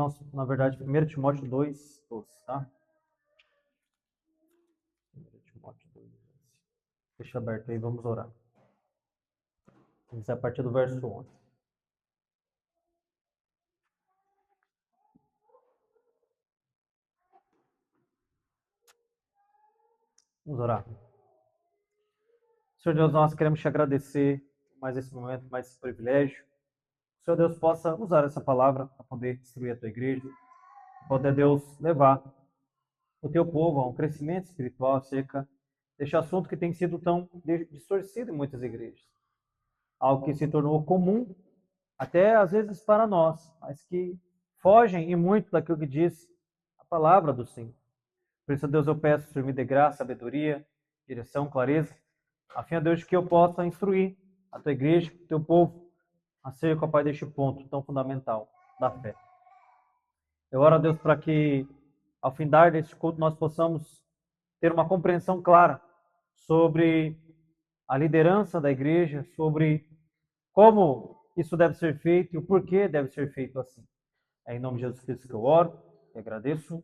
irmãos, na verdade, 1 Timóteo 2:12, tá? 1 Timóteo 2:12. Deixa aberto aí, vamos orar. Vamos a partir do verso 11. Vamos orar. Senhor Deus, nós queremos te agradecer mais esse momento, mais esse privilégio. Senhor Deus, possa usar essa palavra para poder destruir a tua igreja, para poder, Deus, levar o teu povo a um crescimento espiritual acerca deste assunto que tem sido tão distorcido em muitas igrejas. Algo que se tornou comum, até às vezes para nós, mas que fogem e muito daquilo que diz a palavra do Senhor. Por isso, Deus, eu peço, Senhor, me dê graça, sabedoria, direção, clareza, a fim, Deus, que eu possa instruir a tua igreja, o teu povo, acerca, Pai, deste ponto tão fundamental da fé. Eu oro a Deus para que, ao findar deste culto, nós possamos ter uma compreensão clara sobre a liderança da igreja, sobre como isso deve ser feito e o porquê deve ser feito assim. É em nome de Jesus Cristo que eu oro e agradeço.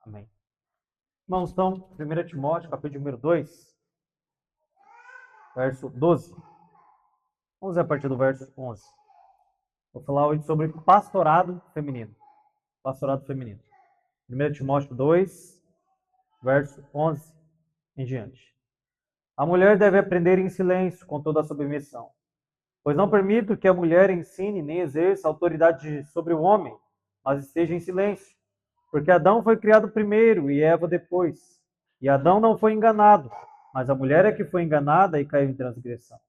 Amém. Irmãos, então, 1 Timóteo, capítulo número 2, verso 12. Vamos ver a partir do verso 11. Vou falar hoje sobre pastorado feminino. Pastorado feminino. 1 Timóteo 2, verso 11 em diante. A mulher deve aprender em silêncio, com toda a submissão. Pois não permito que a mulher ensine nem exerça autoridade sobre o homem, mas esteja em silêncio. Porque Adão foi criado primeiro e Eva depois. E Adão não foi enganado, mas a mulher é que foi enganada e caiu em transgressão.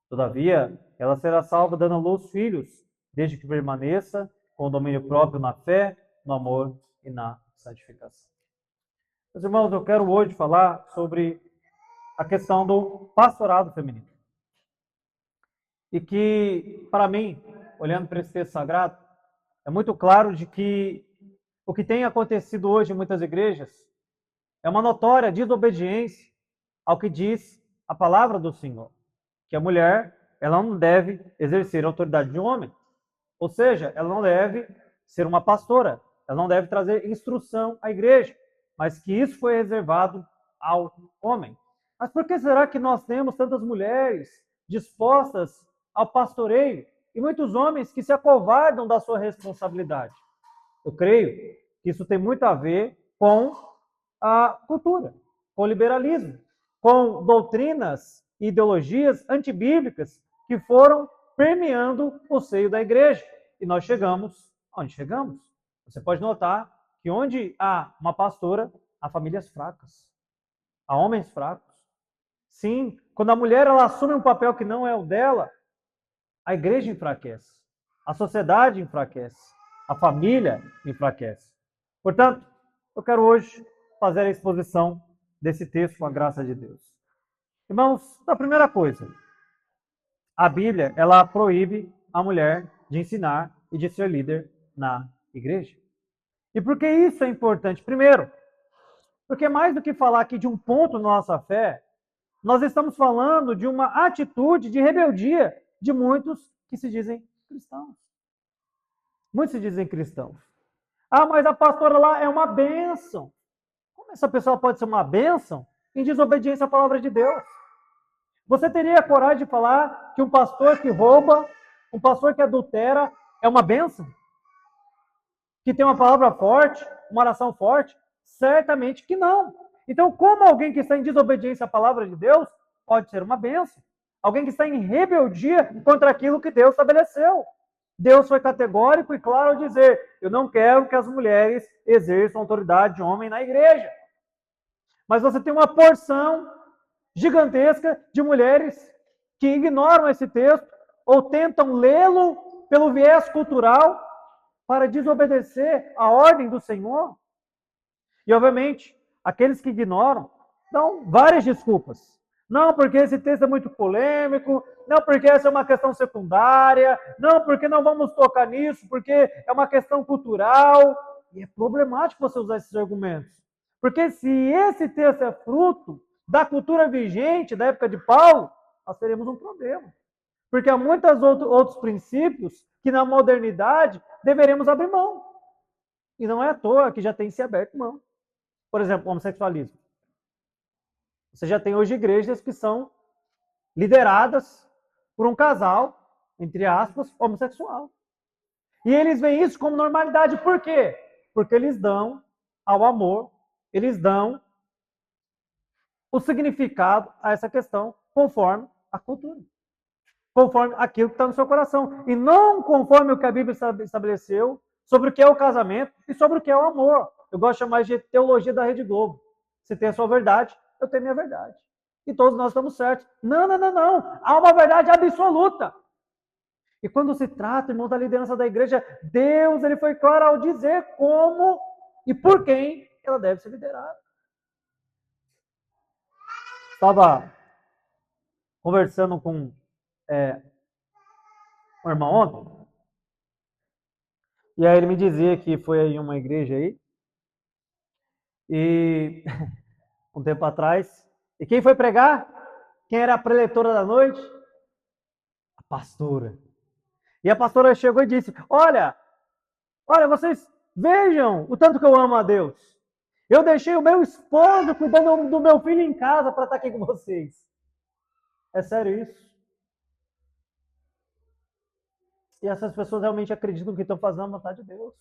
Todavia, ela será salva dando à luz filhos, desde que permaneça com o domínio próprio na fé, no amor e na santificação. Meus irmãos, eu quero hoje falar sobre a questão do pastorado feminino. E que, para mim, olhando para esse texto sagrado, é muito claro de que o que tem acontecido hoje em muitas igrejas é uma notória desobediência ao que diz a palavra do Senhor. Que a mulher, ela não deve exercer a autoridade de um homem. Ou seja, ela não deve ser uma pastora, ela não deve trazer instrução à igreja, mas que isso foi reservado ao homem. Mas por que será que nós temos tantas mulheres dispostas ao pastoreio e muitos homens que se acovardam da sua responsabilidade? Eu creio que isso tem muito a ver com a cultura, com o liberalismo, com doutrinas e ideologias antibíblicas que foram permeando o seio da igreja. E nós chegamos onde chegamos. Você pode notar que onde há uma pastora, há famílias fracas, há homens fracos. Sim, quando a mulher ela assume um papel que não é o dela, a igreja enfraquece, a sociedade enfraquece, a família enfraquece. Portanto, eu quero hoje fazer a exposição desse texto com a graça de Deus. Irmãos, a primeira coisa, a Bíblia, ela proíbe a mulher de ensinar e de ser líder na igreja. E por que isso é importante? Primeiro, porque mais do que falar aqui de um ponto na nossa fé, nós estamos falando de uma atitude de rebeldia de muitos que se dizem cristãos. Muitos se dizem cristãos. Ah, mas a pastora lá é uma bênção. Como essa pessoa pode ser uma bênção em desobediência à palavra de Deus? Você teria coragem de falar que um pastor que rouba, um pastor que adultera, é uma bênção? Que tem uma palavra forte, uma oração forte? Certamente que não. Então, como alguém que está em desobediência à palavra de Deus pode ser uma bênção? Alguém que está em rebeldia contra aquilo que Deus estabeleceu. Deus foi categórico e claro ao dizer: eu não quero que as mulheres exerçam autoridade de homem na igreja. Mas você tem uma porção gigantesca de mulheres que ignoram esse texto ou tentam lê-lo pelo viés cultural para desobedecer a ordem do Senhor. E, obviamente, aqueles que ignoram dão várias desculpas. Não, porque esse texto é muito polêmico, não, porque essa é uma questão secundária, não, porque não vamos tocar nisso, porque é uma questão cultural. E é problemático você usar esses argumentos. Porque se esse texto é fruto da cultura vigente da época de Paulo, nós teremos um problema. Porque há muitos outros princípios que na modernidade deveremos abrir mão. E não é à toa que já tem se aberto mão. Por exemplo, homossexualismo. Você já tem hoje igrejas que são lideradas por um casal, entre aspas, homossexual. E eles veem isso como normalidade. Por quê? Porque eles dão ao amor, eles dão o significado a essa questão conforme a cultura. Conforme aquilo que está no seu coração. E não conforme o que a Bíblia estabeleceu sobre o que é o casamento e sobre o que é o amor. Eu gosto de chamar de teologia da Rede Globo. Você tem a sua verdade, eu tenho a minha verdade. E todos nós estamos certos. Não, não, não, não. Há uma verdade absoluta. E quando se trata, irmãos, da liderança da igreja, Deus ele foi claro ao dizer como e por quem ela deve ser liderada. Estava conversando com um irmão ontem, e aí ele me dizia que foi em uma igreja aí, e um tempo atrás, e quem foi pregar? Quem era a preletora da noite? A pastora. E a pastora chegou e disse, olha, vocês vejam o tanto que eu amo a Deus. Eu deixei o meu esposo cuidando do meu filho em casa para estar aqui com vocês. É sério isso? E essas pessoas realmente acreditam que estão fazendo a vontade de Deus.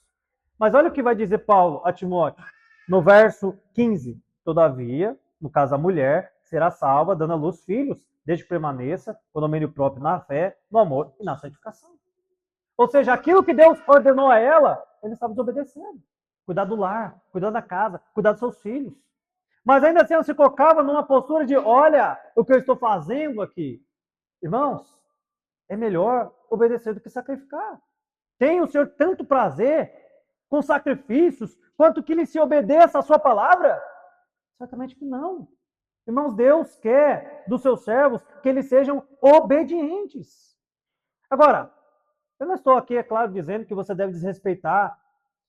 Mas olha o que vai dizer Paulo a Timóteo, no verso 15. Todavia, no caso a mulher, será salva, dando à luz filhos, desde que permaneça com domínio próprio na fé, no amor e na santificação. Ou seja, aquilo que Deus ordenou a ela, ele estava desobedecendo. Cuidar do lar, cuidar da casa, cuidar dos seus filhos. Mas ainda assim ela se colocava numa postura de, olha o que eu estou fazendo aqui. Irmãos, é melhor obedecer do que sacrificar. Tem o Senhor tanto prazer com sacrifícios, quanto que lhe se obedeça a sua palavra? Certamente que não. Irmãos, Deus quer dos seus servos que eles sejam obedientes. Agora, eu não estou aqui, é claro, dizendo que você deve desrespeitar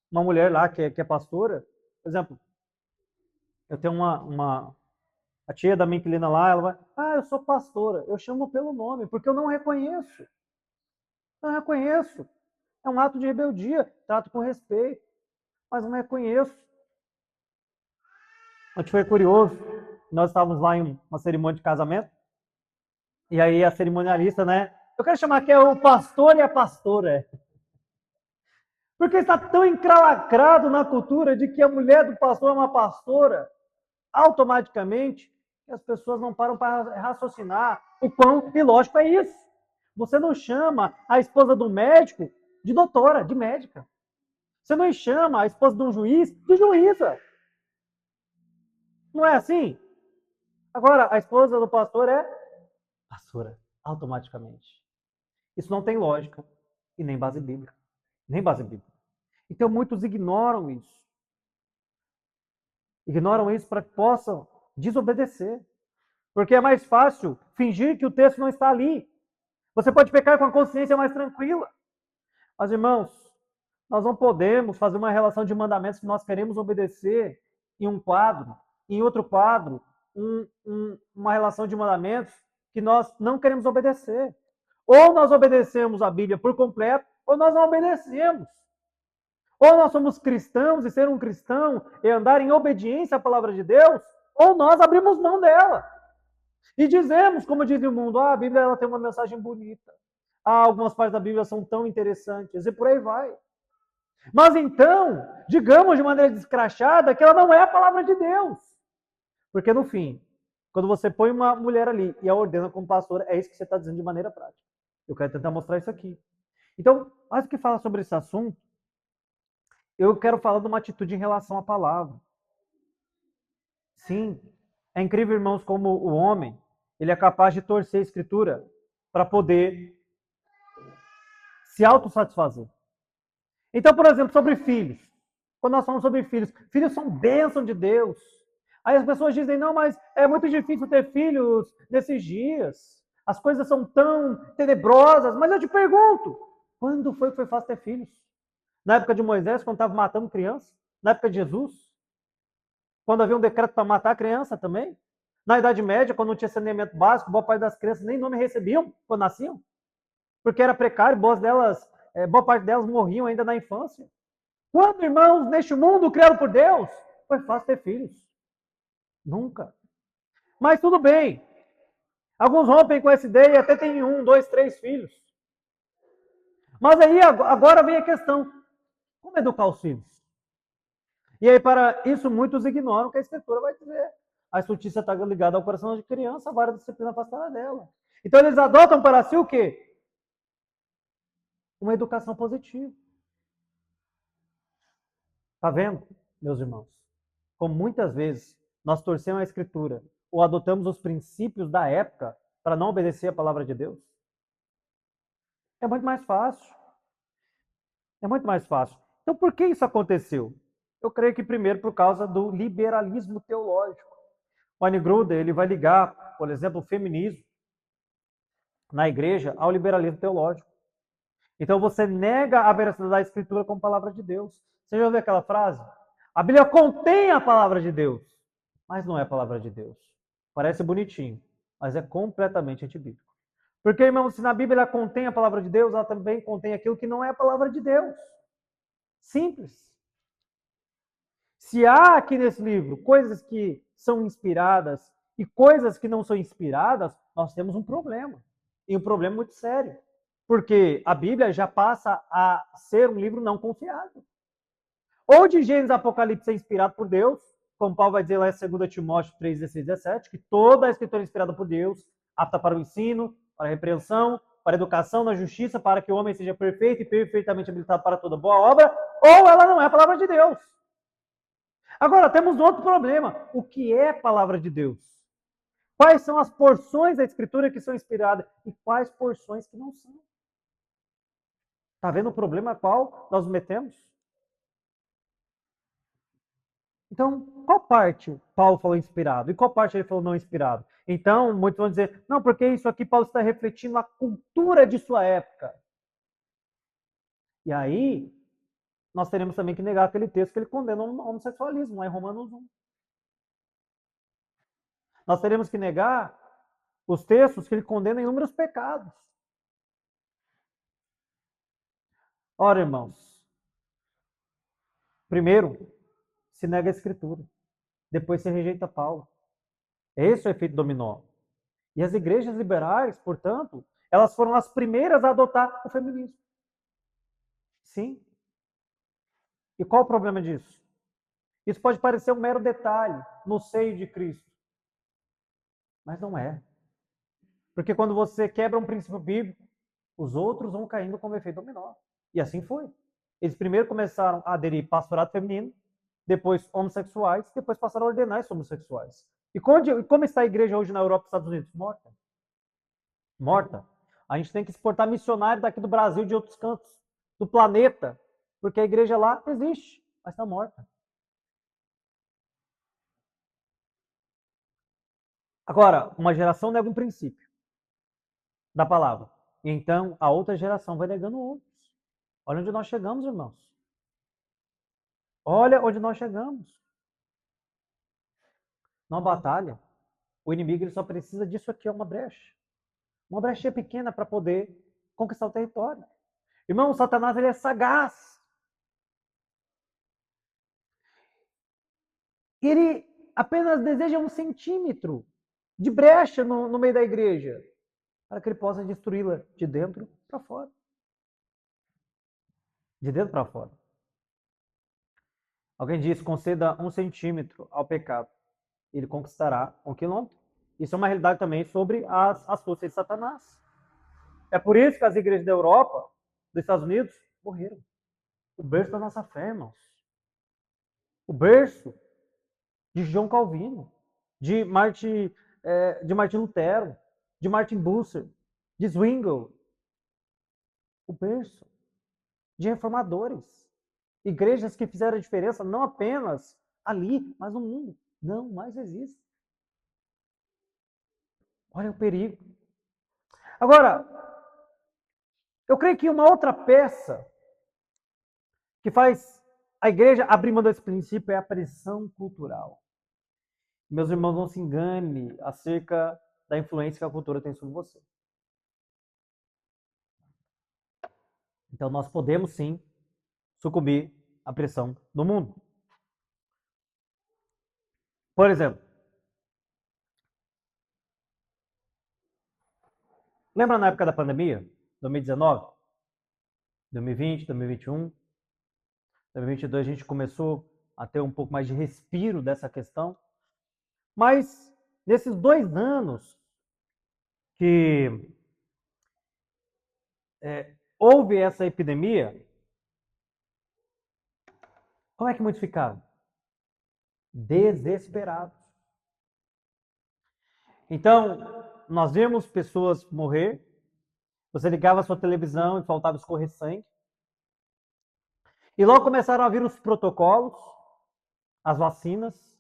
uma mulher lá que é pastora. Por exemplo, eu tenho a tia da minha inquilina lá, ela vai, eu sou pastora. Eu chamo pelo nome, porque eu não reconheço. Não reconheço. É um ato de rebeldia, trato com respeito, mas não reconheço. A gente foi curioso, nós estávamos lá em uma cerimônia de casamento, e aí a cerimonialista, né? Eu quero chamar que é o pastor e a pastora. Porque está tão encralacrado na cultura de que a mulher do pastor é uma pastora, automaticamente, que as pessoas não param para raciocinar o quão ilógico é isso. Você não chama a esposa do médico de doutora, de médica. Você não chama a esposa de um juiz de juíza. Não é assim? Agora, a esposa do pastor é pastora, automaticamente. Isso não tem lógica e nem base bíblica. Nem base bíblica. Então, muitos ignoram isso. Ignoram isso para que possam desobedecer. Porque é mais fácil fingir que o texto não está ali. Você pode pecar com a consciência mais tranquila. Mas, irmãos, nós não podemos fazer uma relação de mandamentos que nós queremos obedecer em um quadro, em outro quadro, uma relação de mandamentos que nós não queremos obedecer. Ou nós obedecemos a Bíblia por completo, ou nós não obedecemos. Ou nós somos cristãos e ser um cristão e andar em obediência à palavra de Deus, ou nós abrimos mão dela. E dizemos, como diz o mundo, a Bíblia ela tem uma mensagem bonita. Algumas partes da Bíblia são tão interessantes, e por aí vai. Mas então, digamos de maneira descrachada que ela não é a palavra de Deus. Porque no fim, quando você põe uma mulher ali e a ordena como pastora, é isso que você está dizendo de maneira prática. Eu quero tentar mostrar isso aqui. Então, mais do que falar sobre esse assunto, eu quero falar de uma atitude em relação à palavra. Sim, é incrível, irmãos, como o homem, ele é capaz de torcer a escritura para poder se autossatisfazer. Então, por exemplo, sobre filhos. Quando nós falamos sobre filhos, filhos são bênção de Deus. Aí as pessoas dizem, não, mas é muito difícil ter filhos nesses dias. As coisas são tão tenebrosas. Mas eu te pergunto, quando foi que foi fácil ter filhos? Na época de Moisés, quando estava matando criança? Na época de Jesus? Quando havia um decreto para matar a criança também? Na Idade Média, quando não tinha saneamento básico, boa parte das crianças nem nome recebiam quando nasciam? Porque era precário, boa parte delas morriam ainda na infância. Quando, irmãos, neste mundo criado por Deus, foi fácil ter filhos? Nunca. Mas tudo bem. Alguns rompem com essa ideia e até têm 1, 2, 3 filhos. Mas aí agora vem a questão: como educar os filhos? E aí, para isso, muitos ignoram que a Escritura vai dizer. A justiça está ligada ao coração de criança, a vara da disciplina afastada dela. Então, eles adotam para si o quê? Uma educação positiva. Está vendo, meus irmãos? Como muitas vezes nós torcemos a Escritura ou adotamos os princípios da época para não obedecer a palavra de Deus. É muito mais fácil. É muito mais fácil. Então, por que isso aconteceu? Eu creio que primeiro por causa do liberalismo teológico. O Wayne Grudem, ele vai ligar, por exemplo, o feminismo na igreja ao liberalismo teológico. Então você nega a veracidade da Escritura como palavra de Deus. Você já ouviu aquela frase? A Bíblia contém a palavra de Deus, mas não é a palavra de Deus. Parece bonitinho, mas é completamente antibíblico. Porque, irmãos, se na Bíblia ela contém a palavra de Deus, ela também contém aquilo que não é a palavra de Deus. Simples. Se há aqui nesse livro coisas que são inspiradas e coisas que não são inspiradas, nós temos um problema. E um problema muito sério. Porque a Bíblia já passa a ser um livro não confiável. Ou de Gênesis e Apocalipse é inspirado por Deus, como Paulo vai dizer lá em 2 Timóteo 3, 16, 17, que toda a Escritura é inspirada por Deus, apta para o ensino, para a repreensão, para a educação na justiça, para que o homem seja perfeito e perfeitamente habilitado para toda boa obra, ou ela não é a palavra de Deus. Agora, temos outro problema. O que é a palavra de Deus? Quais são as porções da Escritura que são inspiradas e quais porções que não são? Está vendo o problema a qual nós metemos? Então, qual parte Paulo falou inspirado e qual parte ele falou não inspirado? Então, muitos vão dizer, não, porque isso aqui Paulo está refletindo a cultura de sua época. E aí, nós teremos também que negar aquele texto que ele condena o homossexualismo, lá em Romanos 1. Nós teremos que negar os textos que ele condena inúmeros pecados. Ora, irmãos, primeiro, se nega a Escritura. Depois se rejeita Paulo. Esse é o efeito dominó. E as igrejas liberais, portanto, elas foram as primeiras a adotar o feminismo. Sim. E qual o problema disso? Isso pode parecer um mero detalhe no seio de Cristo. Mas não é. Porque quando você quebra um princípio bíblico, os outros vão caindo como efeito dominó. E assim foi. Eles primeiro começaram a aderir pastorado feminino, depois homossexuais, depois passaram a ordenar os homossexuais. E como está a igreja hoje na Europa e nos Estados Unidos? Morta. Morta. A gente tem que exportar missionários daqui do Brasil e de outros cantos do planeta, porque a igreja lá existe, mas está morta. Agora, uma geração nega um princípio da palavra. E então, a outra geração vai negando outros. Olha onde nós chegamos, irmãos. Olha onde nós chegamos. Numa batalha, o inimigo ele só precisa disso aqui, é uma brecha. Uma brechinha pequena para poder conquistar o território. Irmão, o Satanás ele é sagaz. Ele apenas deseja 1 centímetro de brecha no meio da igreja, para que ele possa destruí-la de dentro para fora. De dentro para fora. Alguém diz, conceda 1 centímetro ao pecado, ele conquistará 1 quilômetro. Isso é uma realidade também sobre as forças de Satanás. É por isso que as igrejas da Europa, dos Estados Unidos, morreram. O berço da nossa fé, irmãos. O berço de João Calvino, de Martin Lutero, de Martin Bucer, de Zwingli. O berço de reformadores. Igrejas que fizeram a diferença não apenas ali, mas no mundo. Não mais existe. Olha o perigo. Agora, eu creio que uma outra peça que faz a igreja abrir mão desse princípio é a pressão cultural. Meus irmãos, não se engane acerca da influência que a cultura tem sobre você. Então, nós podemos sim sucumbir a pressão no mundo. Por exemplo, lembra na época da pandemia? 2019, 2020, 2021, 2022 a gente começou a ter um pouco mais de respiro dessa questão. Mas nesses 2 anos que houve essa epidemia, como é que muitos ficaram? Desesperados. Então, nós vimos pessoas morrer, você ligava a sua televisão e faltava escorrer sangue. E logo começaram a vir os protocolos, as vacinas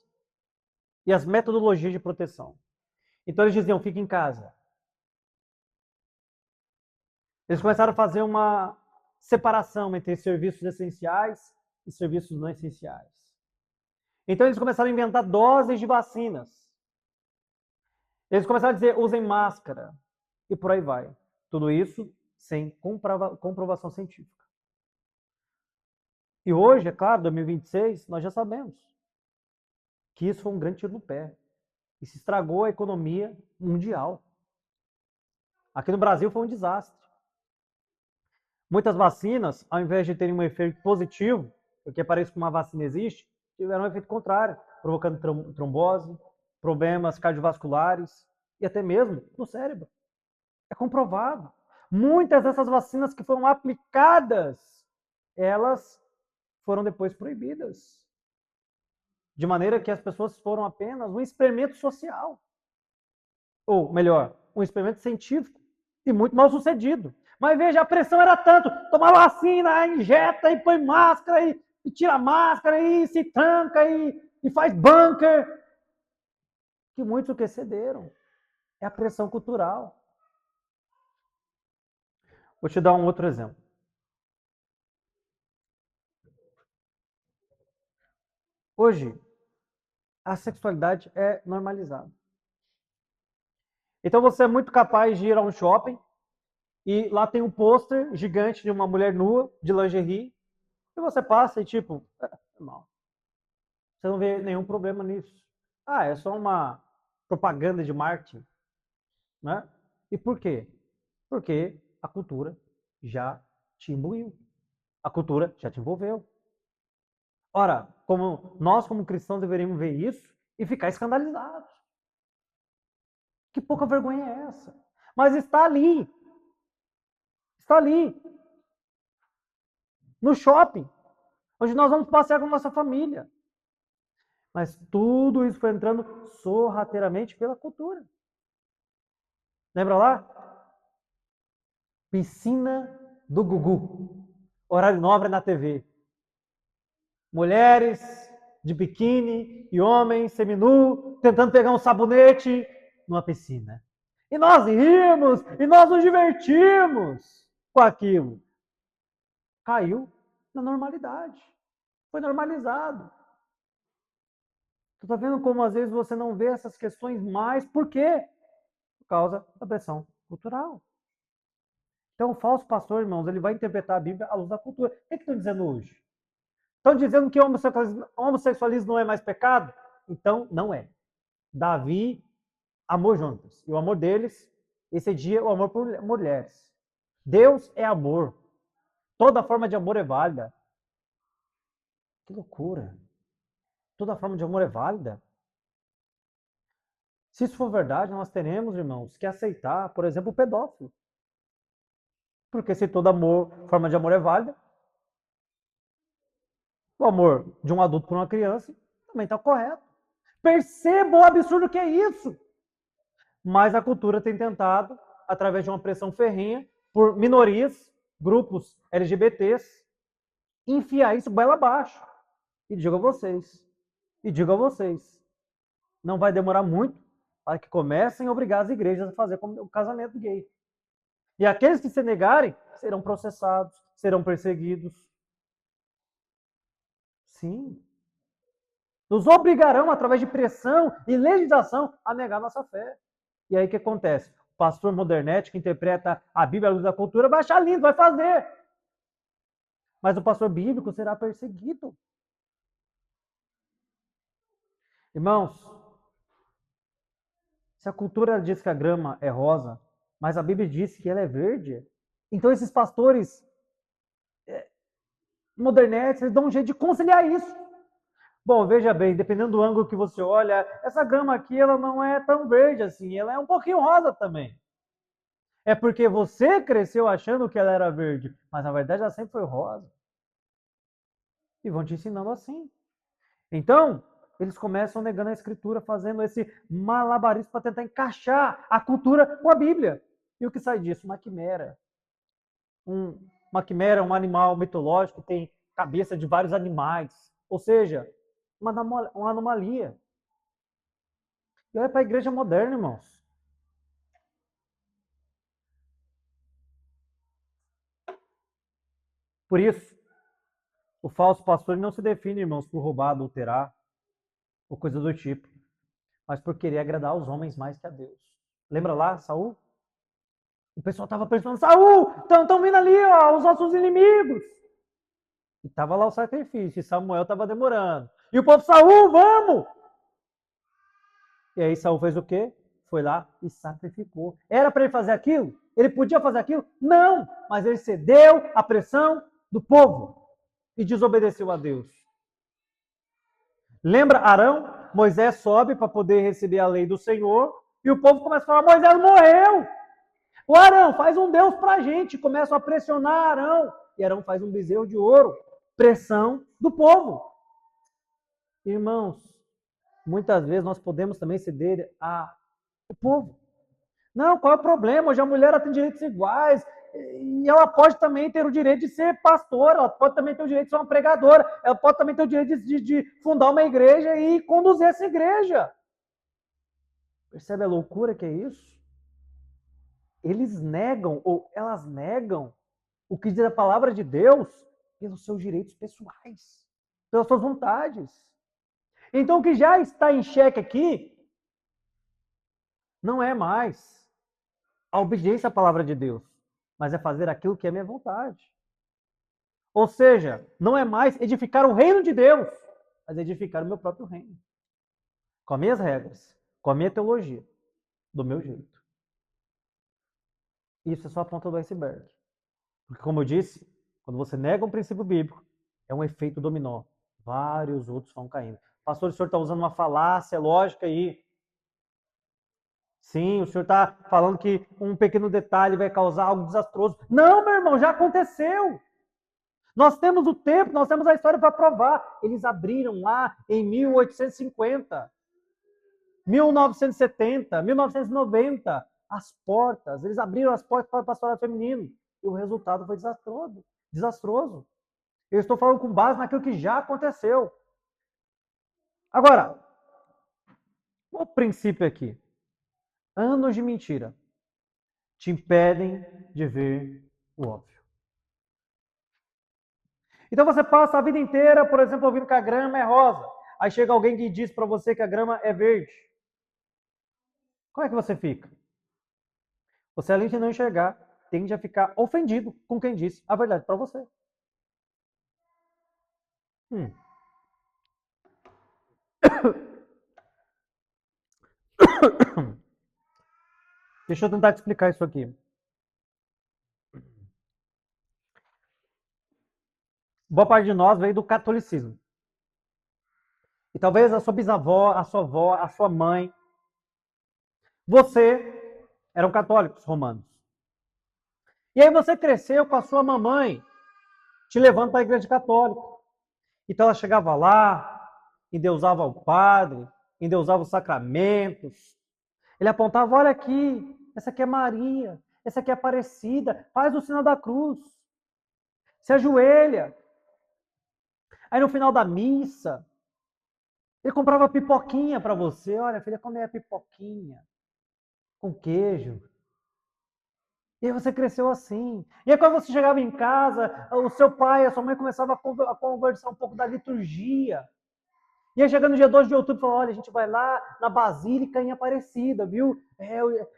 e as metodologias de proteção. Então eles diziam, fique em casa. Eles começaram a fazer uma separação entre serviços essenciais e serviços não essenciais. Então eles começaram a inventar doses de vacinas. Eles começaram a dizer, usem máscara. E por aí vai. Tudo isso sem comprovação científica. E hoje, é claro, 2026, nós já sabemos que isso foi um grande tiro no pé. Isso estragou a economia mundial. Aqui no Brasil foi um desastre. Muitas vacinas, ao invés de terem um efeito positivo, porque parece que uma vacina existe, tiveram um efeito contrário, provocando trombose, problemas cardiovasculares e até mesmo no cérebro. É comprovado. Muitas dessas vacinas que foram aplicadas, elas foram depois proibidas. De maneira que as pessoas foram apenas um experimento social. Ou, melhor, um experimento científico e muito mal sucedido. Mas veja, a pressão era tanto, toma vacina, injeta e põe máscara e tira máscara e se tranca e faz bunker, que muitos o que cederam. É a pressão cultural. Vou te dar um outro exemplo. Hoje, a sexualidade é normalizada. Então você é muito capaz de ir a um shopping e lá tem um pôster gigante de uma mulher nua, de lingerie, e você passa e tipo, não. Você não vê nenhum problema nisso. Ah, é só uma propaganda de marketing. Né? E por quê? Porque a cultura já te imbuiu. A cultura já te envolveu. Ora, nós como cristãos deveríamos ver isso e ficar escandalizados. Que pouca vergonha é essa? Mas está ali. Está ali. No shopping. Onde nós vamos passear com a nossa família. Mas tudo isso foi entrando sorrateiramente pela cultura. Lembra lá? Piscina do Gugu. Horário nobre na TV. Mulheres de biquíni e homens seminu tentando pegar um sabonete numa piscina. E nós rimos e nós nos divertimos com aquilo. Caiu na normalidade. Foi normalizado. Tu tá vendo como às vezes você não vê essas questões mais? Por quê? Por causa da pressão cultural. Então, o falso pastor, irmãos, ele vai interpretar a Bíblia à luz da cultura. O que estão dizendo hoje? Estão dizendo que homossexualismo não é mais pecado? Então, não é. Davi amou Jonatas. E o amor deles excedia o amor por mulheres. Deus é amor. Toda forma de amor é válida. Que loucura. Toda forma de amor é válida. Se isso for verdade, nós teremos, irmãos, que aceitar, por exemplo, o pedófilo. Porque se toda forma de amor é válida, o amor de um adulto por uma criança também está correto. Perceba o absurdo que é isso. Mas a cultura tem tentado, através de uma pressão ferrenha, por minorias, grupos LGBTs, enfiar isso goela abaixo. E digo a vocês, não vai demorar muito para que comecem a obrigar as igrejas a fazer o casamento gay. E aqueles que se negarem serão processados, serão perseguidos. Sim. Nos obrigarão, através de pressão e legislação, a negar nossa fé. E aí o que acontece? O pastor modernete que interpreta a Bíblia à luz da cultura vai achar lindo, vai fazer. Mas o pastor bíblico será perseguido. Irmãos, se a cultura diz que a grama é rosa, mas a Bíblia diz que ela é verde, então esses pastores modernetes, eles dão um jeito de conciliar isso. Bom, veja bem, dependendo do ângulo que você olha, essa grama aqui, ela não é tão verde assim, ela é um pouquinho rosa também. É porque você cresceu achando que ela era verde, mas na verdade ela sempre foi rosa. E vão te ensinando assim. Então, eles começam negando a escritura, fazendo esse malabarismo para tentar encaixar a cultura com a Bíblia. E o que sai disso? Uma quimera. Uma quimera é um animal mitológico que tem cabeça de vários animais. Ou seja, uma anomalia. E olha para a igreja moderna, irmãos. Por isso, o falso pastor não se define, irmãos, por roubar, adulterar ou coisa do tipo, mas por querer agradar os homens mais que a Deus. Lembra lá, Saul? O pessoal estava pensando, Saul, estão vindo ali, ó, os nossos inimigos. E estava lá o sacrifício, e Samuel estava demorando. E o povo, Saul, vamos! E aí Saul fez o quê? Foi lá e sacrificou. Era para ele fazer aquilo? Ele podia fazer aquilo? Não! Mas ele cedeu à pressão do povo e desobedeceu a Deus. Lembra Arão? Moisés sobe para poder receber a lei do Senhor e o povo começa a falar: Moisés morreu! O Arão, faz um Deus para a gente. Começam a pressionar Arão. E Arão faz um bezerro de ouro. Pressão do povo. Irmãos, muitas vezes nós podemos também ceder ao povo. Não, qual é o problema? Hoje a mulher ela tem direitos iguais. E ela pode também ter o direito de ser pastora, ela pode também ter o direito de ser uma pregadora, ela pode também ter o direito de fundar uma igreja e conduzir essa igreja. Percebe a loucura que é isso? Eles negam, ou elas negam, o que diz a palavra de Deus pelos seus direitos pessoais, pelas suas vontades. Então, o que já está em xeque aqui não é mais a obediência à palavra de Deus, mas é fazer aquilo que é minha vontade. Ou seja, não é mais edificar o reino de Deus, mas edificar o meu próprio reino. Com as minhas regras, com a minha teologia, do meu jeito. Isso é só a ponta do iceberg. Porque, como eu disse, quando você nega um princípio bíblico, é um efeito dominó. Vários outros vão caindo. Pastor, o senhor está usando uma falácia lógica aí. Sim, o senhor está falando que um pequeno detalhe vai causar algo desastroso. Não, meu irmão, já aconteceu. Nós temos o tempo, nós temos a história para provar. Eles abriram lá em 1850, 1970, 1990, as portas. Eles abriram as portas para o pastorado feminino. E o resultado foi desastroso. Desastroso. Eu estou falando com base naquilo que já aconteceu. Agora, o princípio aqui. Anos de mentira te impedem de ver o óbvio. Então você passa a vida inteira, por exemplo, ouvindo que a grama é rosa. Aí chega alguém que diz para você que a grama é verde. Como é que você fica? Você, além de não enxergar, tende a ficar ofendido com quem disse a verdade para você. Deixa eu tentar te explicar isso aqui. Boa parte de nós veio do catolicismo. E talvez a sua bisavó, a sua avó, a sua mãe, você eram católicos romanos. E aí você cresceu com a sua mamãe te levando para a igreja católica. Então ela chegava lá, endeusava o padre, endeusava os sacramentos. Ele apontava, olha aqui, essa aqui é Maria, essa aqui é Aparecida, faz o sinal da cruz. Se ajoelha. Aí no final da missa, ele comprava pipoquinha para você. Olha, filha, come a pipoquinha com queijo. E aí você cresceu assim. E aí quando você chegava em casa, o seu pai, a sua mãe começava a conversar um pouco da liturgia. E aí chegando no dia 2 de outubro, falou, olha, a gente vai lá na Basílica em Aparecida, viu?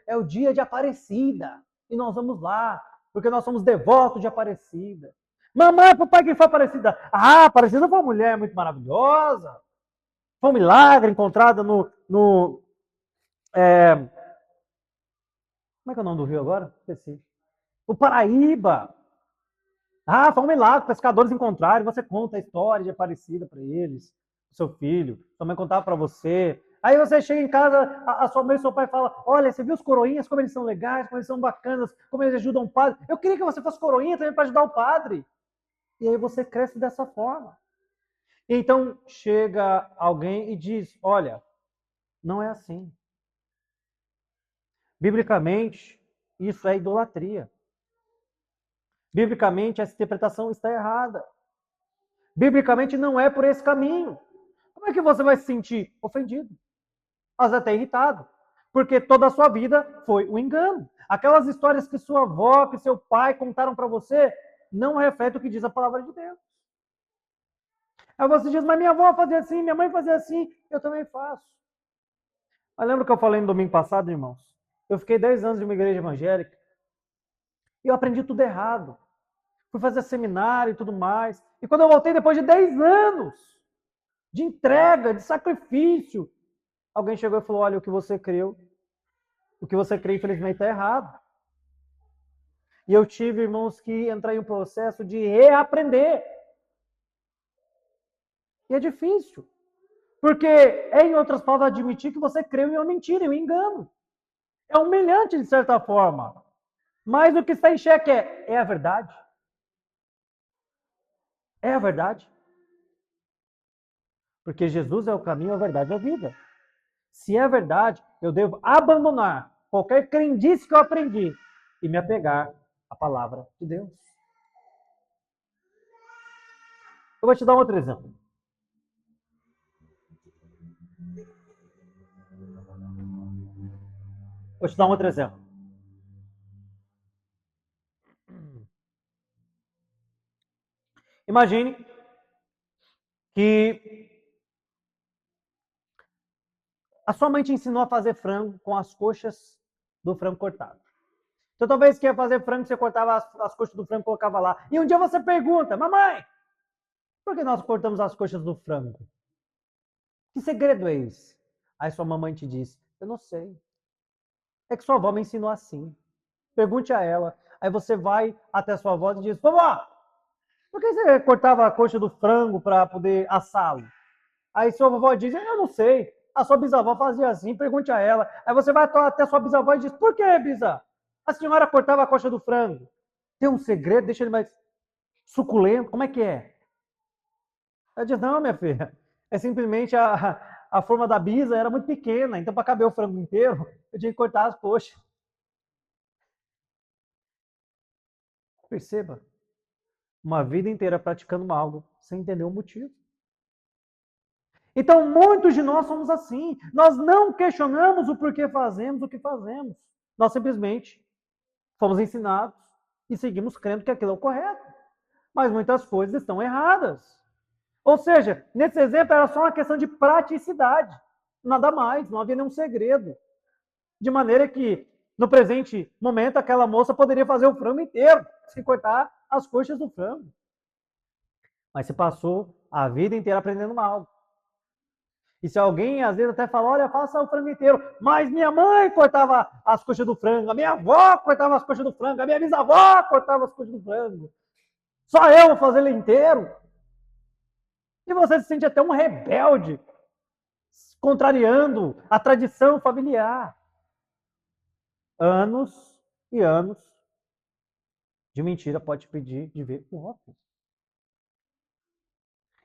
É o dia de Aparecida. E nós vamos lá, porque nós somos devotos de Aparecida. Mamãe, papai, quem foi Aparecida? Ah, Aparecida foi uma mulher muito maravilhosa. Foi um milagre encontrado no como é que é o nome do rio agora? Esqueci. O Paraíba. Ah, foi um milagre, pescadores encontraram, você conta a história de Aparecida para eles, seu filho, sua mãe contava para você. Aí você chega em casa, a sua mãe e seu pai falam, olha, você viu os coroinhas, como eles são legais, como eles são bacanas, como eles ajudam o padre. Eu queria que você fosse coroinha também para ajudar o padre. E aí você cresce dessa forma. Então chega alguém e diz, olha, não é assim. Biblicamente, isso é idolatria. Biblicamente, essa interpretação está errada. Biblicamente, não é por esse caminho. Como é que você vai se sentir ofendido? Às vezes até irritado. Porque toda a sua vida foi um engano. Aquelas histórias que sua avó, que seu pai contaram para você, não refletem o que diz a palavra de Deus. Aí você diz, mas minha avó fazia assim, minha mãe fazia assim, eu também faço. Mas lembra que eu falei no domingo passado, irmãos? Eu fiquei 10 anos de uma igreja evangélica e eu aprendi tudo errado. Fui fazer seminário e tudo mais. E quando eu voltei, depois de 10 anos de entrega, de sacrifício, alguém chegou e falou, olha, o que você creu, o que você crê, infelizmente, está errado. E eu tive, irmãos, que entrar em um processo de reaprender. E é difícil. Porque é, em outras palavras, admitir que você creu em uma mentira, em um engano. É humilhante, de certa forma. Mas o que está em xeque é a verdade? É a verdade? Porque Jesus é o caminho, a verdade e a vida. Se é verdade, eu devo abandonar qualquer crendice que eu aprendi e me apegar à palavra de Deus. Eu vou te dar um outro exemplo. Vou te dar um outro exemplo. Imagine que a sua mãe te ensinou a fazer frango com as coxas do frango cortado. Então, toda vez que ia fazer frango, você cortava as coxas do frango e colocava lá. E um dia você pergunta, mamãe, por que nós cortamos as coxas do frango? Que segredo é esse? Aí sua mamãe te diz, eu não sei. É que sua avó me ensinou assim. Pergunte a ela. Aí você vai até a sua avó e diz, vovó, por que você cortava a coxa do frango para poder assá-lo? Aí sua vovó diz, eu não sei. A sua bisavó fazia assim, pergunte a ela. Aí você vai até a sua bisavó e diz, por que, bisa? A senhora cortava a coxa do frango. Tem um segredo, deixa ele mais suculento, como é que é? Ela diz, não, minha filha, é simplesmente a forma da bisa era muito pequena, então para caber o frango inteiro, eu tinha que cortar as coxas. Perceba, uma vida inteira praticando algo sem entender o motivo. Então, muitos de nós somos assim. Nós não questionamos o porquê fazemos o que fazemos. Nós simplesmente fomos ensinados e seguimos crendo que aquilo é o correto. Mas muitas coisas estão erradas. Ou seja, nesse exemplo era só uma questão de praticidade. Nada mais, não havia nenhum segredo. De maneira que, no presente momento, aquela moça poderia fazer o frango inteiro, sem cortar as coxas do frango. Mas se passou a vida inteira aprendendo algo. E se alguém, às vezes, até fala, olha, faça o frango inteiro. Mas minha mãe cortava as coxas do frango, a minha avó cortava as coxas do frango, a minha bisavó cortava as coxas do frango. Só eu vou fazer ele inteiro. E você se sente até um rebelde, contrariando a tradição familiar. Anos e anos de mentira pode te pedir de ver o óculos.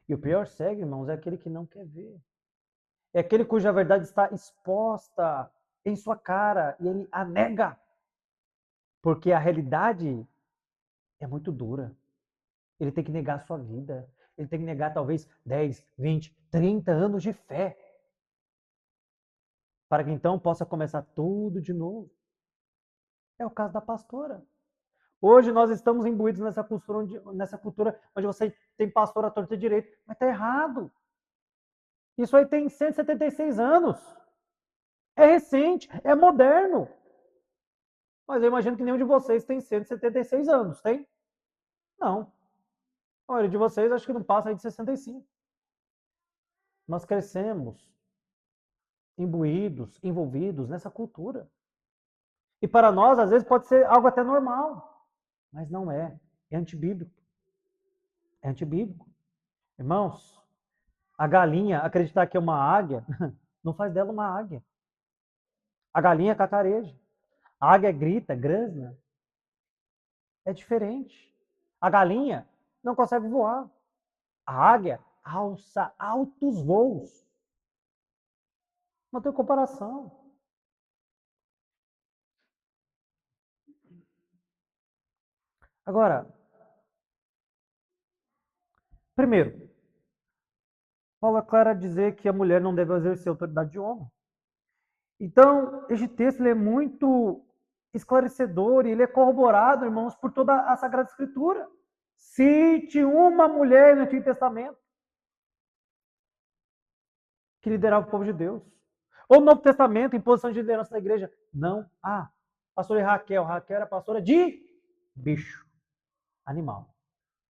E o pior cego, irmãos, é aquele que não quer ver. É aquele cuja verdade está exposta em sua cara e ele a nega. Porque a realidade é muito dura. Ele tem que negar a sua vida. Ele tem que negar talvez 10, 20, 30 anos de fé. Para que então possa começar tudo de novo. É o caso da pastora. Hoje nós estamos imbuídos nessa cultura onde você tem pastor à torta e direito. Mas está errado. Isso aí tem 176 anos. É recente, é moderno. Mas eu imagino que nenhum de vocês tem 176 anos, tem? Não. A maioria de vocês acho que não passa aí de 65. Nós crescemos imbuídos, envolvidos nessa cultura. E para nós, às vezes, pode ser algo até normal, mas não é. É antibíblico. É antibíblico. Irmãos, a galinha acreditar que é uma águia, não faz dela uma águia. A galinha cacareja. A águia grita, grasna. É diferente. A galinha não consegue voar. A águia alça altos voos. Não tem comparação. Agora, primeiro, Paulo é claro a dizer que a mulher não deve exercer autoridade de homem. Então, este texto ele é muito esclarecedor e ele é corroborado, irmãos, por toda a Sagrada Escritura. Cite uma mulher no Antigo Testamento que liderava o povo de Deus. Ou no Novo Testamento, em posição de liderança da igreja. Não há. Pastora Raquel. Raquel era pastora de bicho, animal.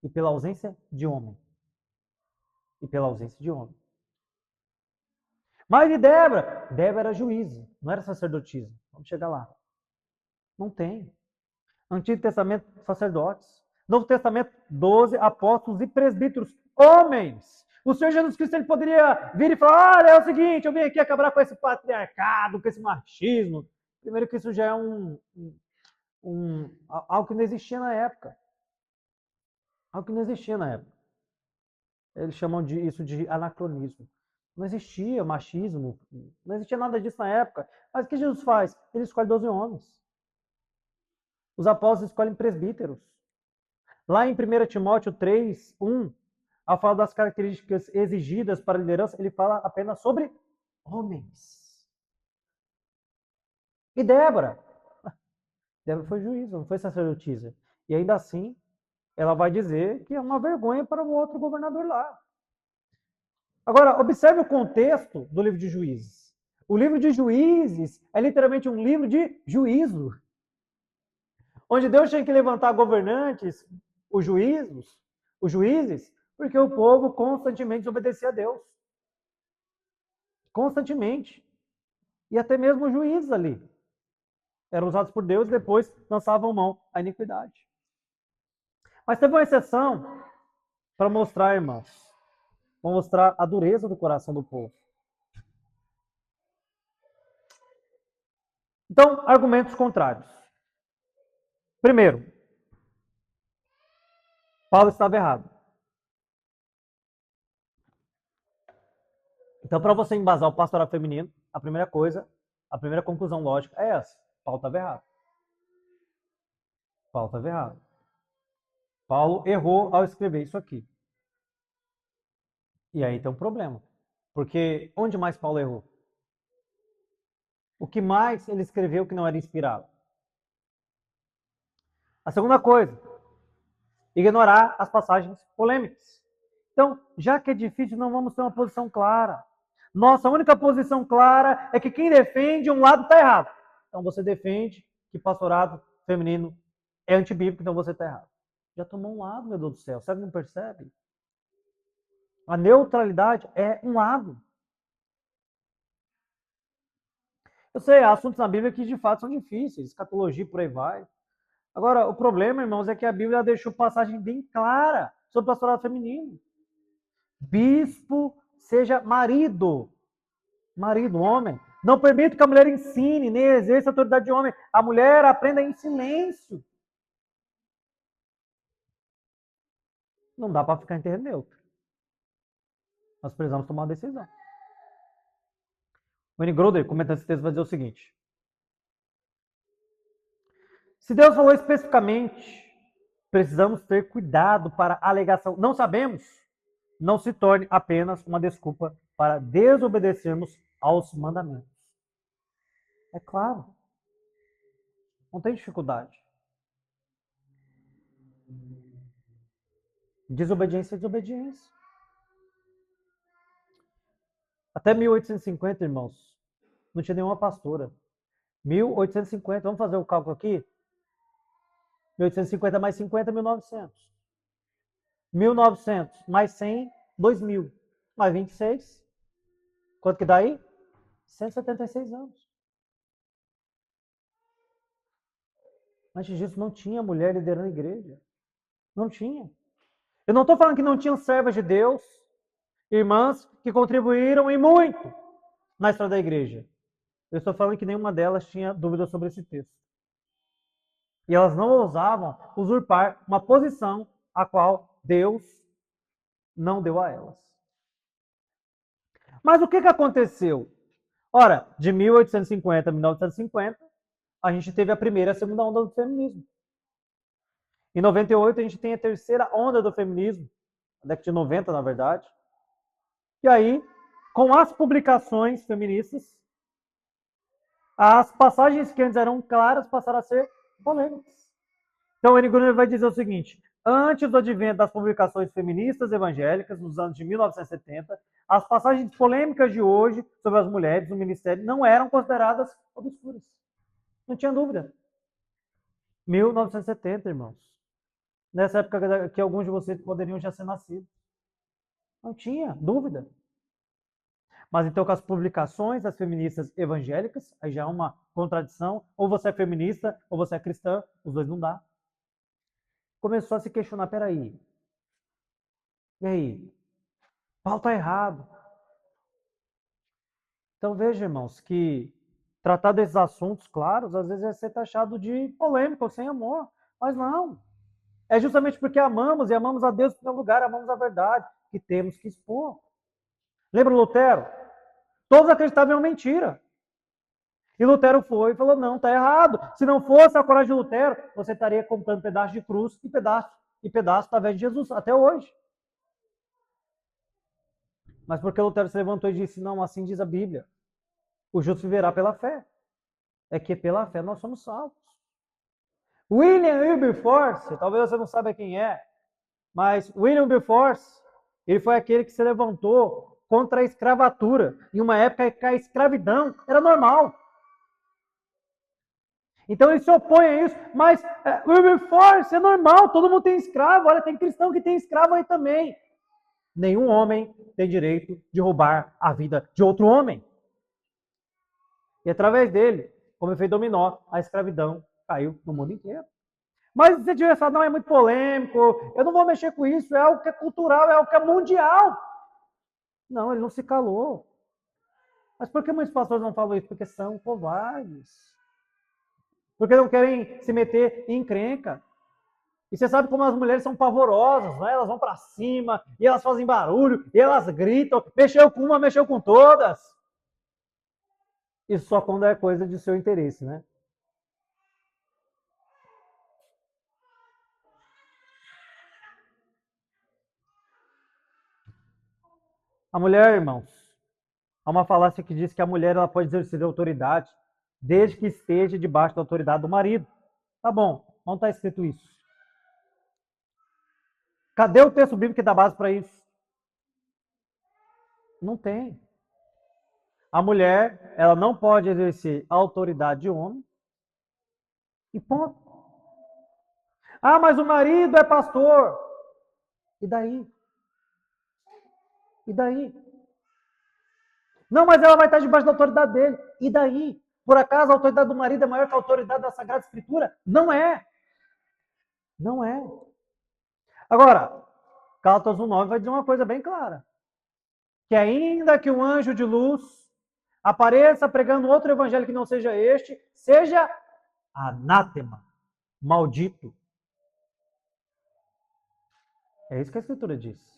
E pela ausência de homem. E pela ausência de homem. Mas de Débora? Débora era juíza, não era sacerdotisa. Vamos chegar lá. Não tem. Antigo Testamento, sacerdotes. Novo Testamento, 12 apóstolos e presbíteros, homens. O Senhor Jesus Cristo ele poderia vir e falar: olha, é o seguinte, eu vim aqui acabar com esse patriarcado, com esse machismo. Primeiro que isso já é algo que não existia na época. Algo que não existia na época. Eles chamam isso de anacronismo. Não existia machismo, não existia nada disso na época. Mas o que Jesus faz? Ele escolhe 12 homens. Os apóstolos escolhem presbíteros. Lá em 1 Timóteo 3, 1, ao falar das características exigidas para a liderança, ele fala apenas sobre homens. E Débora? Débora foi juíza, não foi sacerdotisa. E ainda assim, ela vai dizer que é uma vergonha para o outro governador lá. Agora, observe o contexto do livro de Juízes. O livro de Juízes é literalmente um livro de juízo. Onde Deus tinha que levantar governantes, os juízes, porque o povo constantemente desobedecia a Deus. Constantemente. E até mesmo os juízes ali eram usados por Deus e depois lançavam mão à iniquidade. Mas teve uma exceção para mostrar, irmãos, para mostrar a dureza do coração do povo. Então, argumentos contrários. Primeiro, Paulo estava errado. Então, para você embasar o pastoral feminino, a primeira coisa, a primeira conclusão lógica é essa. Paulo estava errado. Paulo estava errado. Paulo errou ao escrever isso aqui. E aí tem um problema. Porque onde mais Paulo errou? O que mais ele escreveu que não era inspirado? A segunda coisa, ignorar as passagens polêmicas. Então, já que é difícil, não vamos ter uma posição clara. Nossa única posição clara é que quem defende um lado está errado. Então você defende que pastorado feminino é antibíblico, então você está errado. Já tomou um lado, meu Deus do céu. Você não percebe? A neutralidade é um lado. Eu sei, há assuntos na Bíblia que de fato são difíceis, escatologia, por aí vai. Agora, o problema, irmãos, é que a Bíblia deixou passagem bem clara sobre o pastorado feminino. Bispo seja marido, homem. Não permito que a mulher ensine, nem exerça a autoridade de homem. A mulher aprenda em silêncio. Não dá para ficar em terreno neutro. Nós precisamos tomar uma decisão. O Wayne Groder, comentando esse texto, vai dizer o seguinte: se Deus falou especificamente, precisamos ter cuidado para a alegação não sabemos, não se torne apenas uma desculpa para desobedecermos aos mandamentos. É claro. Não tem dificuldade. Desobediência é desobediência. Até 1850, irmãos, não tinha nenhuma pastora. 1850, vamos fazer o cálculo aqui? 1850 mais 50, 1900. 1.900 mais 100, 2.000. Mais 26. Quanto que dá aí? 176 anos. Antes disso, não tinha mulher liderando a igreja. Não tinha. Eu não estou falando que não tinham servas de Deus, irmãs que contribuíram e muito na história da igreja. Eu estou falando que nenhuma delas tinha dúvida sobre esse texto. E elas não ousavam usurpar uma posição a qual Deus não deu a elas. Mas o que aconteceu? Ora, de 1850 a 1950, a gente teve a primeira e a segunda onda do feminismo. Em 98, a gente tem a terceira onda do feminismo, na década de 90, na verdade. E aí, com as publicações feministas, as passagens que antes eram claras passaram a ser polêmicas. Então, o N. Gruner vai dizer o seguinte: antes do advento das publicações feministas evangélicas, nos anos de 1970, as passagens polêmicas de hoje sobre as mulheres no ministério não eram consideradas obscuras. Não tinha dúvida. 1970, irmãos. Nessa época que alguns de vocês poderiam já ser nascidos. Não tinha dúvida. Mas então com as publicações das feministas evangélicas, aí já é uma contradição. Ou você é feminista, ou você é cristã, os dois não dá. Começou a se questionar, peraí. E aí? Paulo está errado. Então veja, irmãos, que tratar desses assuntos claros, às vezes é ser taxado de polêmico ou sem amor. Mas não. É justamente porque amamos e amamos a Deus em primeiro lugar, amamos a verdade, que temos que expor. Lembra Lutero? Todos acreditavam em uma mentira. E Lutero foi e falou, não, está errado. Se não fosse a coragem de Lutero, você estaria comprando pedaço de cruz e pedaço através de Jesus, até hoje. Mas porque Lutero se levantou e disse, não, assim diz a Bíblia. O justo viverá pela fé. É que pela fé nós somos salvos. William Wilberforce, talvez você não saiba quem é, mas William Wilberforce, ele foi aquele que se levantou contra a escravatura, em uma época que a escravidão era normal. Então ele se opõe a isso, mas Wilberforce é normal, todo mundo tem escravo, olha, tem cristão que tem escravo aí também. Nenhum homem tem direito de roubar a vida de outro homem. E através dele, como efeito dominó, a escravidão caiu no mundo inteiro. Mas se você tiver falado, não, é muito polêmico, eu não vou mexer com isso, é algo que é cultural, é algo que é mundial. Não, ele não se calou. Mas por que muitos pastores não falam isso? Porque são covardes. Porque não querem se meter em encrenca. E você sabe como as mulheres são pavorosas, né? Elas vão para cima, e elas fazem barulho, e elas gritam, mexeu com uma, mexeu com todas. Isso só quando é coisa de seu interesse, né? A mulher, irmãos, há uma falácia que diz que a mulher ela pode exercer autoridade desde que esteja debaixo da autoridade do marido. Tá bom, não está escrito isso. Cadê o texto bíblico que dá base para isso? Não tem. A mulher, ela não pode exercer a autoridade de homem. E ponto. Ah, mas o marido é pastor. E daí? E daí? Não, mas ela vai estar debaixo da autoridade dele. E daí? Por acaso a autoridade do marido é maior que a autoridade da Sagrada Escritura? Não é. Não é. Agora, Gálatas 1:9 vai dizer uma coisa bem clara. Que ainda que um anjo de luz apareça pregando outro evangelho que não seja este, seja anátema, maldito. É isso que a Escritura diz.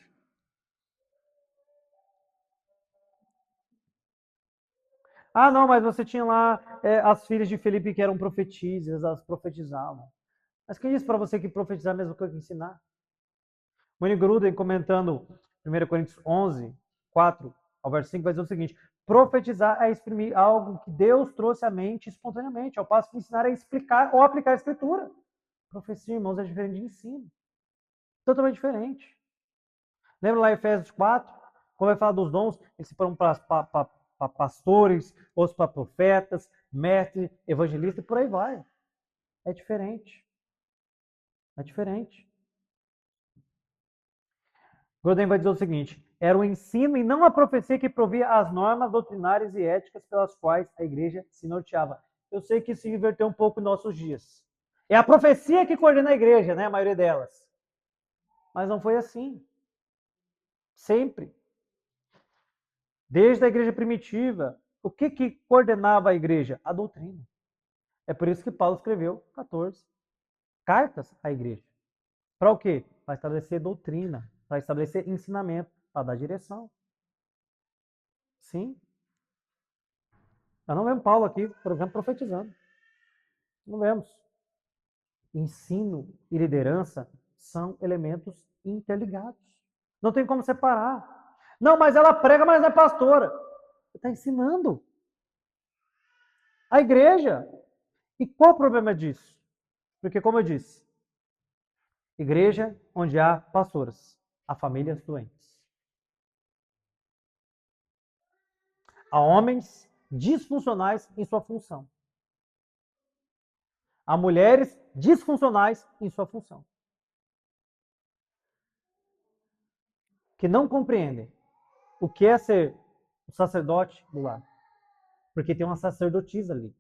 Ah, não, mas você tinha lá as filhas de Felipe que eram profetisas, elas profetizavam. Mas quem disse para você que profetizar é a mesma coisa que ensinar? Wayne Gruden, comentando 1 Coríntios 11, 4 ao verso 5, vai dizer o seguinte: profetizar é exprimir algo que Deus trouxe à mente espontaneamente, ao passo que ensinar é explicar ou aplicar a Escritura. Profecia, irmãos, é diferente de ensino. Totalmente diferente. Lembra lá em Efésios 4, quando vai falar dos dons, eles se foram para pastores, outros para profetas, mestre, evangelista, e por aí vai. É diferente. É diferente. Godem vai dizer o seguinte: era o ensino e não a profecia que provia as normas doutrinárias e éticas pelas quais a igreja se norteava. Eu sei que isso se inverteu um pouco em nossos dias. É a profecia que coordena a igreja, né? A maioria delas. Mas não foi assim. Sempre. Desde a igreja primitiva, o que coordenava a igreja? A doutrina. É por isso que Paulo escreveu 14 cartas à igreja. Para o quê? Para estabelecer doutrina, para estabelecer ensinamento, para dar direção. Sim. Nós não vemos Paulo aqui, por exemplo, profetizando. Não vemos. Ensino e liderança são elementos interligados. Não tem como separar. Não, mas ela prega, mas não é pastora. Está ensinando. A igreja. E qual o problema disso? Porque, como eu disse, igreja onde há pastoras, há famílias doentes. Há homens disfuncionais em sua função. Há mulheres disfuncionais em sua função. Que não compreendem o que é ser o sacerdote do lar. Porque tem uma sacerdotisa ali.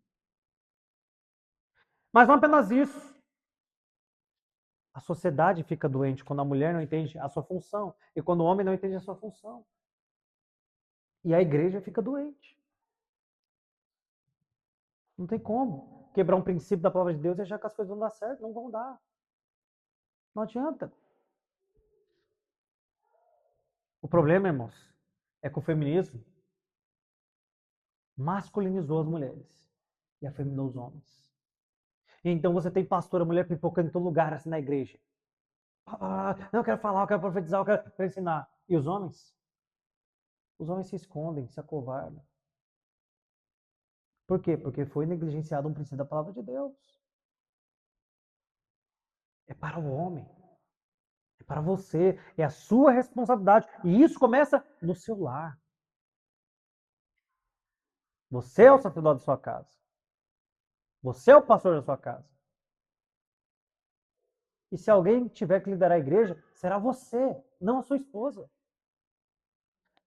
Mas não apenas isso. A sociedade fica doente quando a mulher não entende a sua função e quando o homem não entende a sua função. E a igreja fica doente. Não tem como quebrar um princípio da palavra de Deus e achar que as coisas vão dar certo. Não vão dar. Não adianta. O problema, irmãos, é que o feminismo masculinizou as mulheres e afeminou os homens. E então você tem pastora, mulher pipocando em todo lugar, assim, na igreja. Não, eu quero falar, eu quero profetizar, eu quero ensinar. E os homens? Os homens se escondem, se acovardam. Por quê? Porque foi negligenciado um princípio da palavra de Deus. É para o homem. É para você. É a sua responsabilidade. E isso começa no seu lar. Você é o sacerdote da sua casa. Você é o pastor da sua casa. E se alguém tiver que liderar a igreja, será você, não a sua esposa.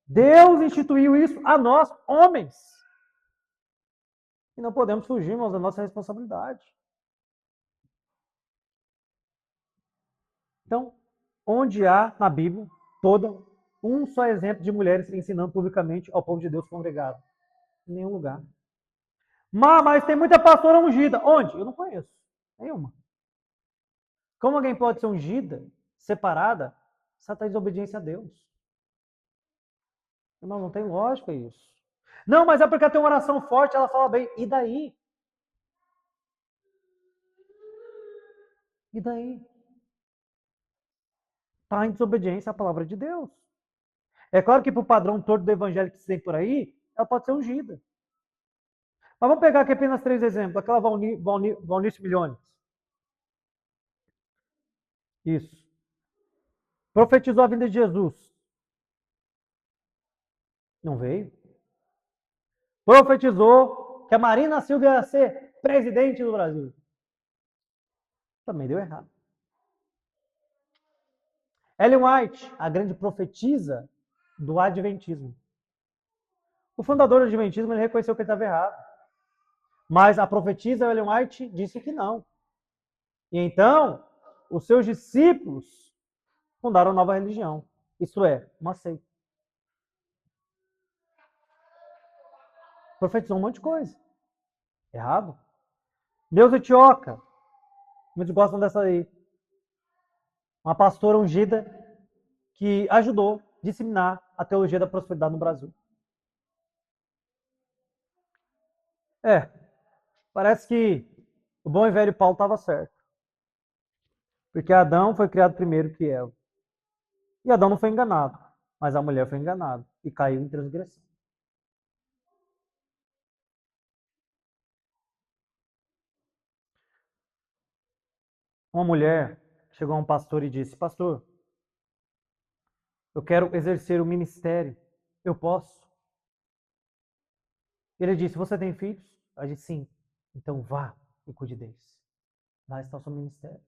Deus instituiu isso a nós, homens. E não podemos fugir, irmãos, da nossa responsabilidade. Então, onde há na Bíblia toda um só exemplo de mulheres ensinando publicamente ao povo de Deus congregado? Em nenhum lugar. Mas tem muita pastora ungida. Onde? Eu não conheço. Nenhuma. Como alguém pode ser ungida, separada, se ela está em desobediência a Deus? Irmão, não tem lógica isso. Não, mas é porque ela tem uma oração forte, ela fala bem. E daí? E daí? Está em desobediência à palavra de Deus. É claro que para o padrão todo do evangelho que se tem por aí, ela pode ser ungida. Mas vamos pegar aqui apenas 3 exemplos. Aquela Valnice Milhões. Isso. Profetizou a vinda de Jesus. Não veio. Profetizou que a Marina Silva ia ser presidente do Brasil. Também deu errado. Ellen White, a grande profetisa do Adventismo. O fundador do Adventismo, ele reconheceu que ele estava errado. Mas a profetisa Ellen White disse que não. E então, os seus discípulos fundaram uma nova religião. Isto é, uma seita. Profetizou um monte de coisa. Errado. Deus Etioca. Muitos gostam dessa aí. Uma pastora ungida que ajudou a disseminar a teologia da prosperidade no Brasil. Parece que o bom e velho Paulo estava certo. Porque Adão foi criado primeiro que Eva. E Adão não foi enganado, mas a mulher foi enganada e caiu em transgressão. Uma mulher chegou a um pastor e disse: Pastor, eu quero exercer o ministério. Eu posso? Ele disse: Você tem filhos? Ela disse: Sim. Então vá e cuide deles. Lá está o seu ministério.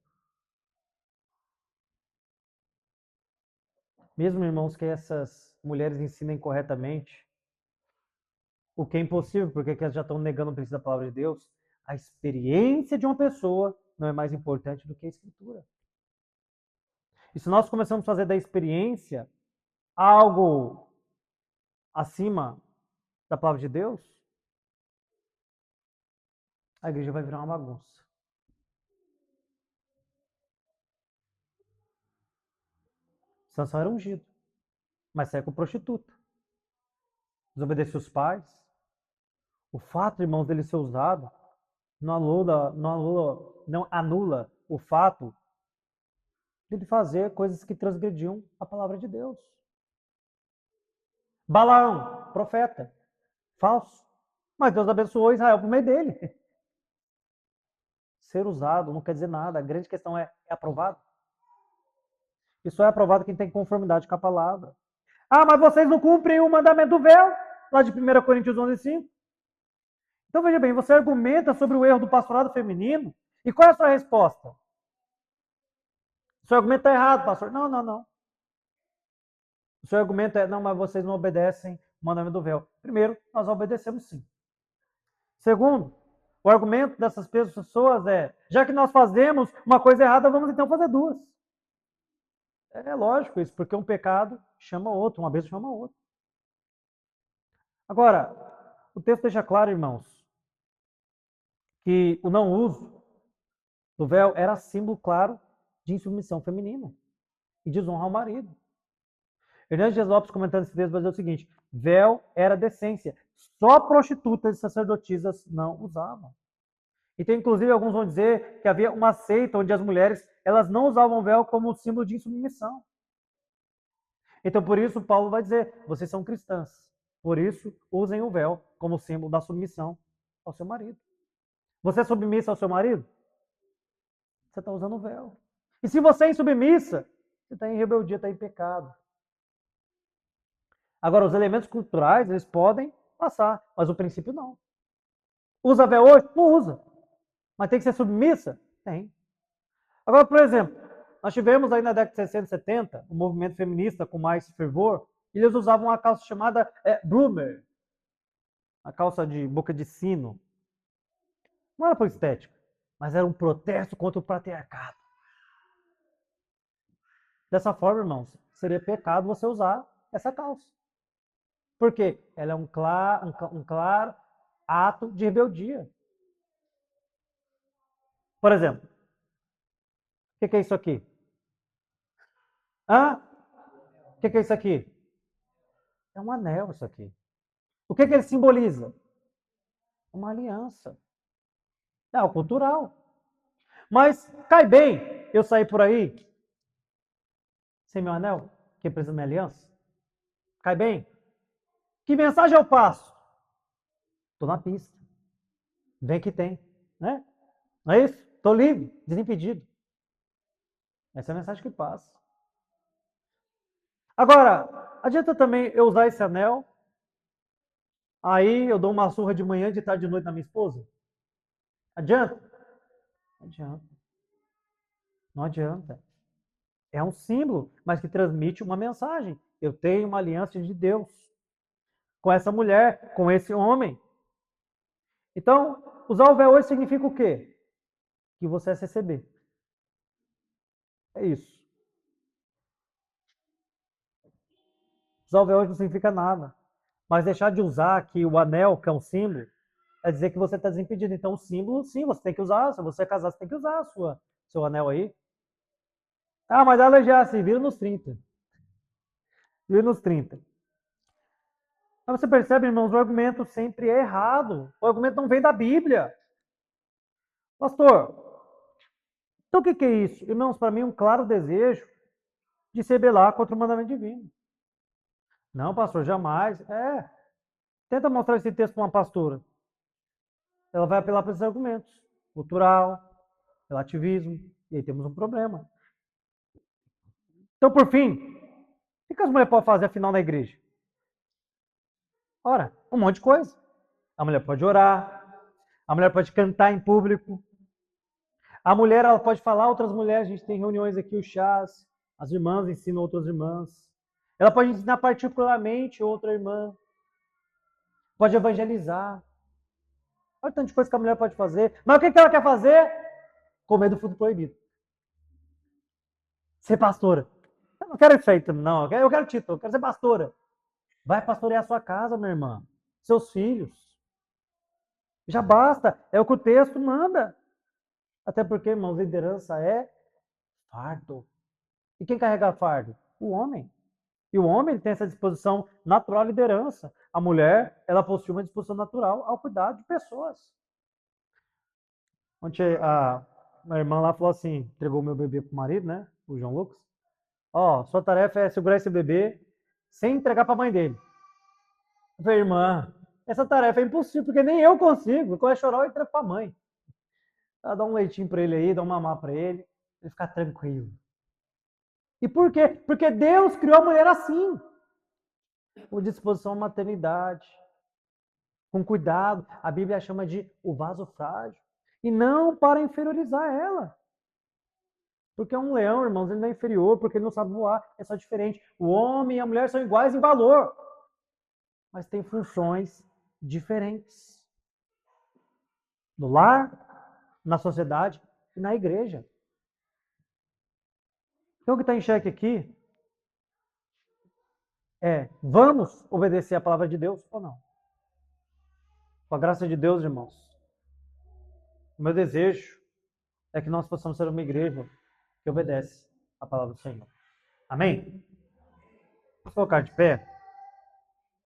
Mesmo, irmãos, que essas mulheres ensinem corretamente, o que é impossível, porque elas já estão negando o princípio da palavra de Deus, a experiência de uma pessoa não é mais importante do que a escritura. E se nós começamos a fazer da experiência algo acima da palavra de Deus, a igreja vai virar uma bagunça. Sansão era ungido, mas saiu com prostituta. Desobedeceu os pais. O fato, irmãos, dele ser usado não anula o fato de ele fazer coisas que transgrediam a palavra de Deus. Balaão, profeta, falso. Mas Deus abençoou Israel por meio dele. Ser usado não quer dizer nada. A grande questão é aprovado? E só é aprovado quem tem conformidade com a palavra. Ah, mas vocês não cumprem o mandamento do véu, lá de 1 Coríntios 11:5. Então veja bem, você argumenta sobre o erro do pastorado feminino, e qual é a sua resposta? O seu argumento está errado, pastor. Não, não, não. O seu argumento é, não, mas vocês não obedecem o mandamento do véu. Primeiro, nós obedecemos sim. Segundo, o argumento dessas pessoas é, já que nós fazemos uma coisa errada, vamos então fazer duas. É lógico isso, porque um pecado chama outro, uma bênção chama outro. Agora, o texto deixa claro, irmãos, que o não uso do véu era símbolo claro de insubmissão feminina e desonra ao marido. Hernandes Dias Lopes, comentando esse texto, vai dizer o seguinte: véu era decência. Só prostitutas e sacerdotisas não usavam. Então, inclusive, alguns vão dizer que havia uma seita onde as mulheres elas não usavam véu como símbolo de insubmissão. Então, por isso, Paulo vai dizer: vocês são cristãs. Por isso, usem o véu como símbolo da submissão ao seu marido. Você é submissa ao seu marido? Você está usando o véu. E se você é insubmissa, você está em rebeldia, está em pecado. Agora, os elementos culturais, eles podem passar, mas o princípio não. Usa véu hoje? Não usa. Mas tem que ser submissa? Tem. Agora, por exemplo, nós tivemos aí na década de 60 e 70 um movimento feminista com mais fervor, e eles usavam uma calça chamada bloomer, a calça de boca de sino. Não era por estética, mas era um protesto contra o patriarcado. Dessa forma, irmãos, seria pecado você usar essa calça. Por quê? Ela é um claro ato de rebeldia. Por exemplo, o que é isso aqui? Hã? O que é isso aqui? É um anel isso aqui. O que ele simboliza? Uma aliança. É o cultural. Mas cai bem eu sair por aí sem meu anel, que representa minha aliança? Cai bem? Que mensagem eu passo? Estou na pista. Vem que tem. Né? Não é isso? Estou livre, desimpedido. Essa é a mensagem que passa. Agora, adianta também eu usar esse anel, aí eu dou uma surra de manhã, de tarde, de noite na minha esposa? Adianta? Não adianta. Não adianta. É um símbolo, mas que transmite uma mensagem. Eu tenho uma aliança de Deus com essa mulher, com esse homem. Então, usar o véu hoje significa o quê? Que você é CCB. É isso. Usar o véu hoje não significa nada. Mas deixar de usar aqui o anel, que é um símbolo, é dizer que você está desimpedido. Então, o símbolo, sim, você tem que usar. Se você é casado, você tem que usar seu anel aí. Ah, mas ela já se vira nos 30. Vira nos 30. Mas você percebe, irmãos, o argumento sempre é errado. O argumento não vem da Bíblia. Pastor, então o que é isso? Irmãos, para mim um claro desejo de se rebelar contra o mandamento divino. Não, pastor, jamais. Tenta mostrar esse texto para uma pastora. Ela vai apelar para esses argumentos. Cultural, relativismo, e aí temos um problema. Então, por fim, o que as mulheres podem fazer afinal na igreja? Ora, um monte de coisa. A mulher pode orar, a mulher pode cantar em público, a mulher ela pode falar a outras mulheres, a gente tem reuniões aqui, os chás, as irmãs ensinam outras irmãs. Ela pode ensinar particularmente outra irmã. Pode evangelizar. Olha o tanto de coisa que a mulher pode fazer. Mas o que ela quer fazer? Comer do fruto proibido. Ser pastora. Eu não quero isso aí, não. Eu quero título, eu quero ser pastora. Vai pastorear a sua casa, minha irmã. Seus filhos. Já basta. É o que o texto manda. Até porque, irmãos, liderança é fardo. E quem carrega fardo? O homem. E o homem ele tem essa disposição natural à liderança. A mulher, ela possui uma disposição natural ao cuidado de pessoas. Ontem a irmã lá falou assim, entregou o meu bebê pro marido, né? O João Lucas. Ó, sua tarefa é segurar esse bebê sem entregar para a mãe dele. Eu falei, irmã, essa tarefa é impossível, porque nem eu consigo. Quando eu chorar, eu entrego para a mãe. Ela dá um leitinho para ele aí, dá um mamar para ele ficar tranquilo. E por quê? Porque Deus criou a mulher assim. Com disposição à maternidade. Com cuidado. A Bíblia chama de o vaso frágil. E não para inferiorizar ela. Porque um leão, irmãos, ele não é inferior, porque ele não sabe voar. É só diferente. O homem e a mulher são iguais em valor. Mas têm funções diferentes. No lar, na sociedade e na igreja. Então o que está em xeque aqui é, vamos obedecer a palavra de Deus ou não? Com a graça de Deus, irmãos, o meu desejo é que nós possamos ser uma igreja que obedece a palavra do Senhor. Amém? Vamos colocar de pé.